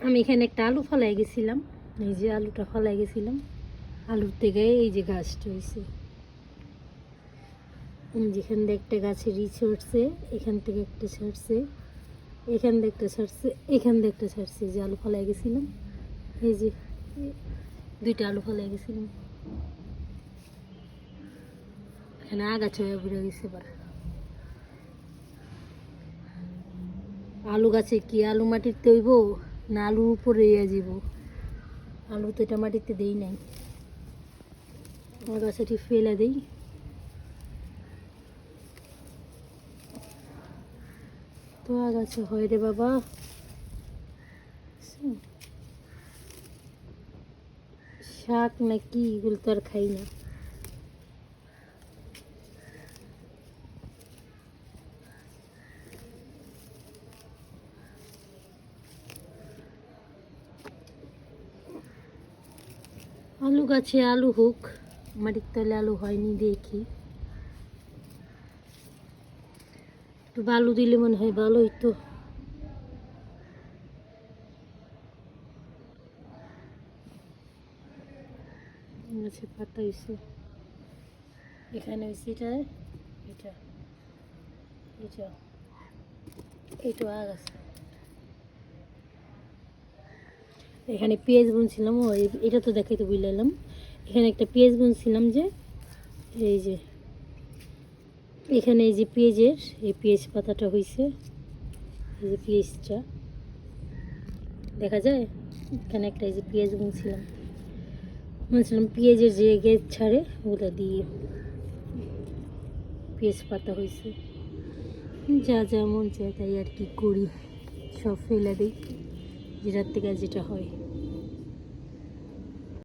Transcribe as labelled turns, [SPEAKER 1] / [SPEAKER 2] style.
[SPEAKER 1] আমি এখানে একটা আলু ফলাই গেছিলাম, এই যে আলুটা ফলাই গেছিলাম, আলুর থেকে এই যে গাছটা হয়েছে। যেখান থেকে একটা গাছের ছড়ছে, এখান থেকে একটা ছাড়ছে, এখান থেকে একটা ছাড়ছে, এখান থেকে একটা ছাড়ছে। যে আলু ফলাই গেছিলাম, এই যে দুইটা আলু ফলাই গেছিলাম, এখানে আগাছা হয়ে বেড়ে গেছে। এবার আলু গাছে কি আলু মাটিতে হইব না আলুর উপরে যাব? আলু তো এটা মাটিতে দেই নাই, আগাছাটি ফেলে দেই। তো আগাছা হয় রে বাবা, শাক নাকি এগুলো তো আর খাই না। আলু গাছে আলু হোক, মাটির তলে আলু হয়নি দেখি। একটু বালু দিলে মনে হয় ভালো হইতো। গাছে পাতা হয়েছে, এখানে হয়েছে এটা, এটা, এটা, এইটা আগাছা। এখানে পেঁয়াজ বুনছিলাম, ও এটা তো দেখাইতে বুঝলাম। এখানে একটা পেঁয়াজ বুনছিলাম, যে এই যে এখানে এই যে পেঁয়াজের এই পেঁয়াজ পাতাটা হয়েছে, এই যে পেঁয়াজটা দেখা যায়। এখানে একটা এই যে পেঁয়াজ বুনছিলাম, পেঁয়াজের যে গেজ ছাড়ে ওগুলো দিয়ে পেঁয়াজ পাতা হয়েছে। যা যা মন চায় তাই আর কি করি, সব ফেলে দিই, যেটার থেকে যেটা হয়।